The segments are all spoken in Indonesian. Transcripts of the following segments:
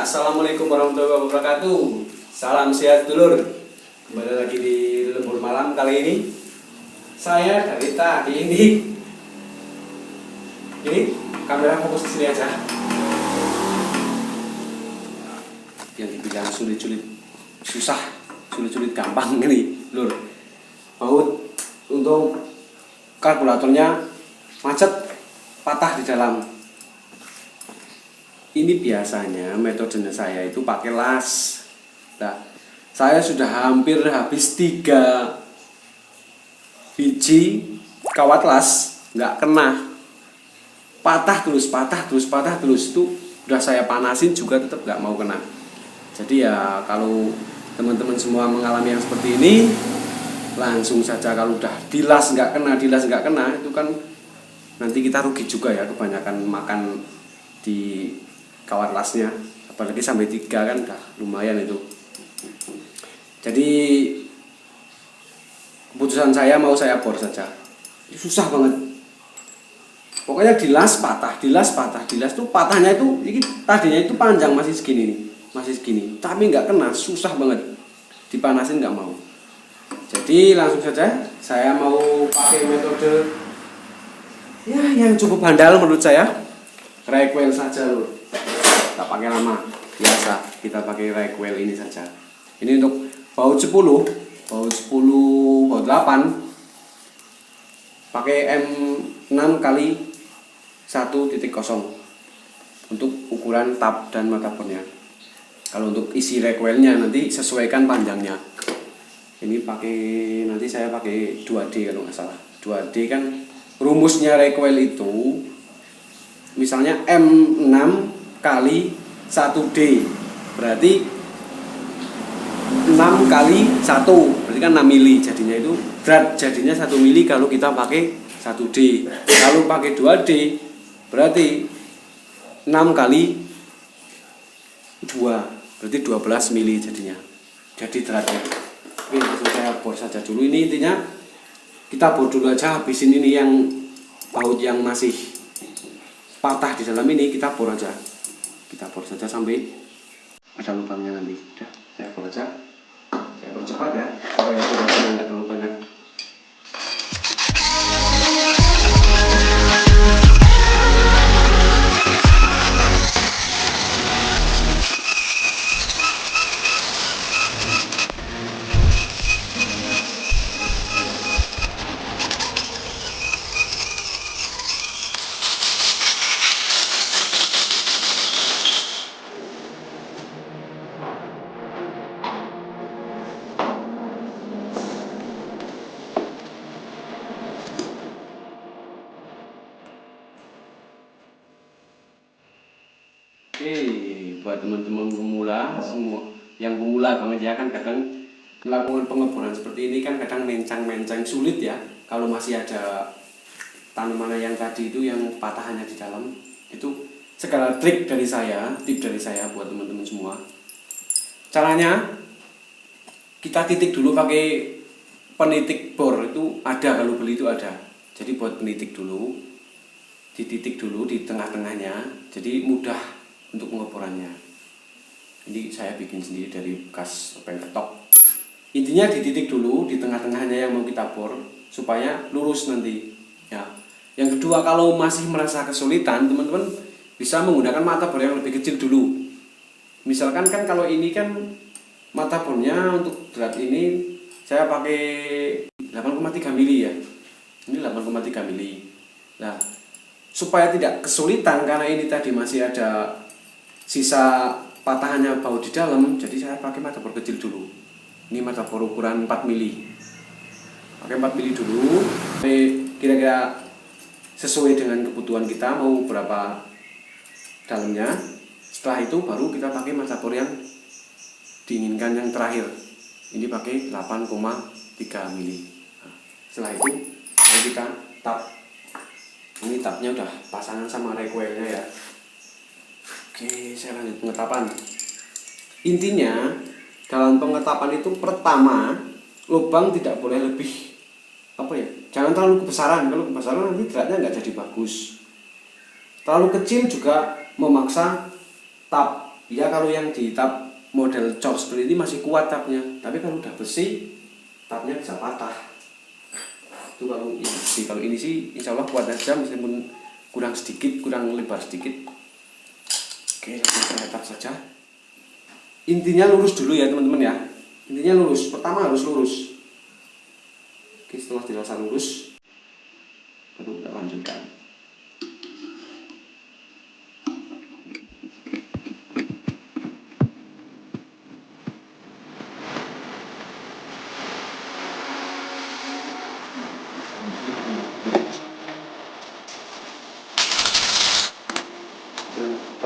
Assalamualaikum warahmatullahi wabarakatuh. Salam sehat dulur. Kembali lagi di Lembur Malam. Kali ini saya dari tadi ini kamera fokus ke sini aja. Yang dibilang sulit-sulit susah, sulit-sulit gampang ini, lur. Baut untuk kalkulatornya macet, patah di dalam. Ini biasanya metode saya itu pakai las. Nah, saya sudah hampir habis 3 biji kawat las, nggak kena. Patah terus. Itu udah saya panasin juga tetap nggak mau kena. Jadi ya kalau teman-teman semua mengalami yang seperti ini, langsung saja kalau udah dilas nggak kena, itu kan nanti kita rugi juga ya, kebanyakan makan di kawat lasnya, apalagi sampai 3 kan udah lumayan itu. Jadi keputusan saya mau saya bor saja. Susah banget. Pokoknya dilas patah, dilas tuh patahnya itu ini tadinya itu panjang masih segini, tapi nggak kena, susah banget. Dipanasin nggak mau. Jadi langsung saja saya mau pakai metode ya yang cukup handal menurut saya, recoil saja loh. Tak pakai lama, biasa kita pakai recoil ini saja. Ini untuk baut 10, baut 8 pakai M6 kali 1.0 untuk ukuran tab dan motherboardnya. Kalau untuk isi recoilnya nanti sesuaikan panjangnya. Ini nanti saya pakai 2D kalau nggak salah. 2D kan rumusnya recoil itu misalnya M6 kali 1D berarti 6 kali 1 berarti kan 6 mili, jadinya itu berat jadinya 1 mili kalau kita pakai 1D. Kalau pakai 2D berarti 6 kali 2 berarti 12 mili jadinya, jadi beratnya. Oke, langsung saya bor saja dulu. Ini intinya kita bor dulu aja, habisin ini yang baut yang masih patah di dalam ini, kita bor aja. Kita bor saja sampai ada lubangnya nanti. Udah, saya bor aja. Saya bor cepat ya, supaya sudah nggak terlalu banyak. Oke, buat teman-teman pemula semua, yang pemula banget ya kan, kadang melakukan pengeboran seperti ini kan kadang mencang-mencang sulit ya. Kalau masih ada tanaman yang tadi itu yang patahannya di dalam, itu segala trik dari saya, tip dari saya buat teman-teman semua. Caranya kita titik dulu pakai penitik bor, itu ada, kalau beli itu ada. Jadi buat penitik dulu, dititik dulu di tengah-tengahnya, jadi mudah untuk pengeborannya. Ini saya bikin sendiri dari bekas pen ketok. Intinya dititik dulu di tengah-tengahnya yang mau kita bor supaya lurus nanti ya. Yang kedua, kalau masih merasa kesulitan, teman-teman bisa menggunakan mata bor yang lebih kecil dulu. Misalkan kan kalau ini kan mata bornya untuk drat ini saya pakai 8,3 mili ya. Ini 8,3 mili. Nah, supaya tidak kesulitan karena ini tadi masih ada sisa patahannya baut di dalam, jadi saya pakai mata bor kecil dulu. Ini mata bor ukuran 4 mili. Pakai 4 mili dulu. Kira-kira sesuai dengan kebutuhan kita mau berapa dalamnya. Setelah itu baru kita pakai mata bor yang diinginkan yang terakhir. Ini pakai 8,3 mili. Nah, setelah itu mari kita tap. Ini tapnya udah pasangan sama recoilnya ya. Oke, saya lanjut pengetapan. Intinya dalam pengetapan itu pertama, lubang tidak boleh lebih jangan terlalu kebesaran. Kalau kebesaran nanti dratnya nggak jadi bagus. Terlalu kecil juga memaksa tap. Ya kalau yang di tap model cor seperti ini masih kuat tapnya, tapi kalau udah besi tapnya bisa patah. Itu kalau ini sih insya Allah kuat aja meskipun kurang lebar sedikit. Oke, langsung saya tap saja. Intinya lurus dulu ya teman-teman ya. Intinya lurus, pertama harus lurus. Oke, setelah dirasa lurus baru kita lanjutkan.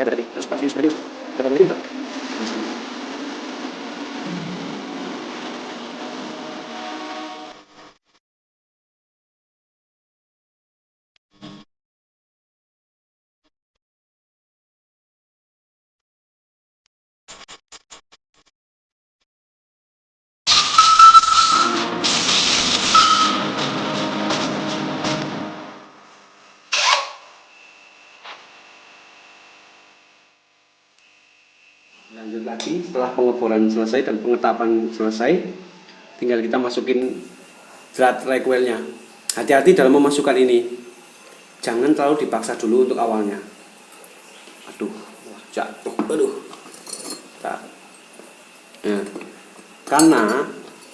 Tadi terus pasti sudah tadi lanjut lagi. Setelah pengeboran selesai dan pengetapan selesai, tinggal kita masukin drat recoilnya. Hati-hati dalam memasukkan ini, jangan terlalu dipaksa dulu untuk awalnya. Jatuh, nah, karena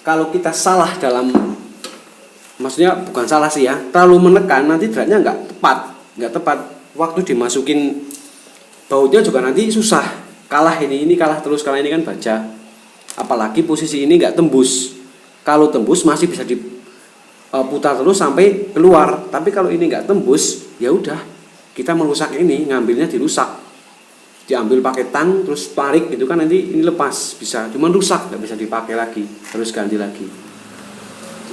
kalau kita salah dalam, maksudnya bukan salah sih ya, terlalu menekan nanti dratnya nggak tepat. Waktu dimasukin bautnya juga nanti susah. Kalah ini kalah terus, karena ini kan baja. Apalagi posisi ini nggak tembus. Kalau tembus masih bisa diputar terus sampai keluar. Tapi kalau ini nggak tembus, ya udah kita merusak ini, ngambilnya dirusak. Diambil pakai tang terus tarik gitu kan, nanti ini lepas bisa, cuman rusak, nggak bisa dipakai lagi, harus ganti lagi.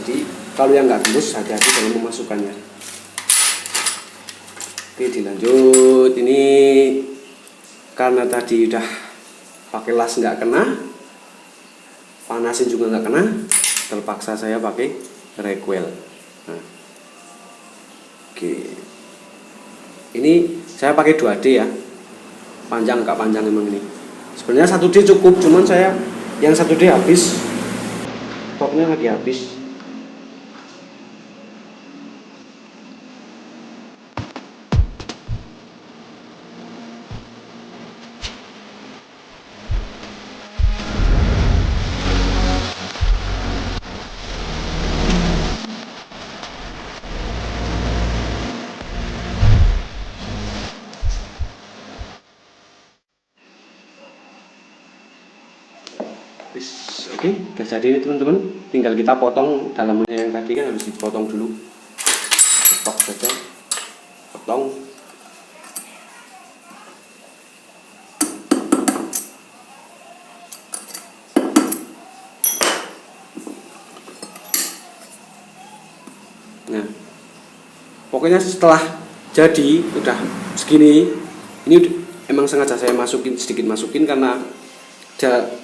Jadi kalau yang nggak tembus hati-hati dalam memasukkannya. Oke, dilanjut. Ini karena tadi udah pakai las nggak kena, panasin juga nggak kena, terpaksa saya pakai recoil. Nah, oke, ini saya pakai 2D ya, panjang nggak panjang emang ini. Sebenarnya 1D cukup, cuman saya yang 1D habis, stoknya lagi habis. Oke, udah jadi ini teman-teman. Tinggal kita potong dalamnya, yang tadi kan harus dipotong dulu. Potong saja, potong. Nah, pokoknya setelah jadi udah segini, ini emang sengaja saya sedikit masukin karena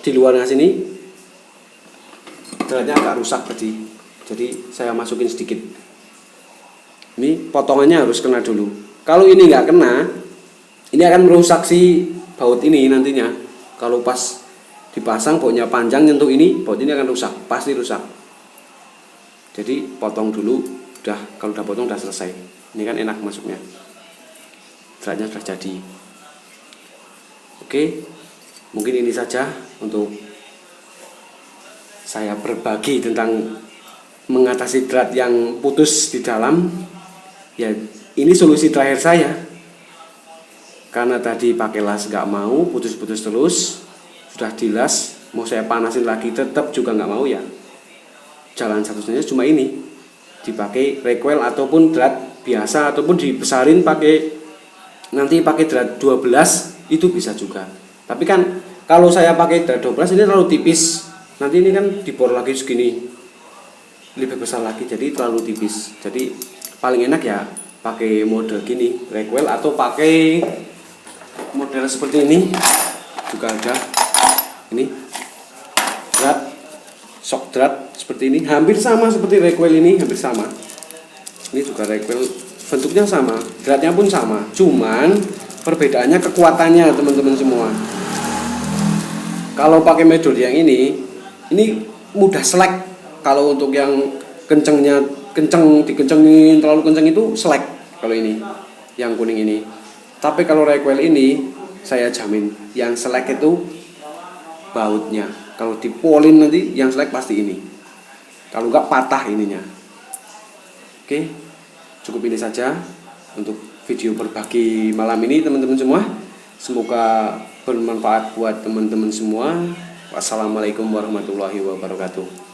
di luarnya sini dratnya agak rusak tadi, jadi saya masukin sedikit. Ini potongannya harus kena dulu. Kalau ini nggak kena, ini akan merusak si baut ini nantinya. Kalau pas dipasang bautnya panjang nyentuh ini, baut ini akan rusak, pasti rusak. Jadi potong dulu, kalau udah potong udah selesai. Ini kan enak masuknya, dratnya sudah jadi. Oke, mungkin ini saja untuk saya berbagi tentang mengatasi drat yang putus di dalam. Ya, ini solusi terakhir saya. Karena tadi pakai las nggak mau, putus-putus terus, sudah dilas, mau saya panasin lagi tetap juga nggak mau ya. Jalan satu-satunya cuma ini, dipakai recoil ataupun drat biasa, ataupun dibesarin nanti pakai drat 12 itu bisa juga. Tapi kan kalau saya pakai drat 12 ini terlalu tipis, nanti ini kan dibor lagi segini, lebih besar lagi, jadi terlalu tipis. Jadi paling enak ya pakai mode gini, recoil, atau pakai model seperti ini juga ada. Ini drat, shock drat seperti ini, hampir sama seperti recoil ini, hampir sama. Ini juga recoil, bentuknya sama, dratnya pun sama, cuman perbedaannya kekuatannya teman-teman semua. Kalau pakai metode yang ini mudah selek. Kalau untuk yang kenceng dikencengin terlalu kenceng itu selek. Kalau ini yang kuning ini. Tapi kalau recoil ini saya jamin yang selek itu bautnya. Kalau dipolin nanti yang selek pasti ini. Kalau enggak patah ininya. Oke, cukup ini saja untuk video berbagi malam ini teman-teman semua. Semoga bermanfaat buat teman-teman semua. Wassalamualaikum warahmatullahi wabarakatuh.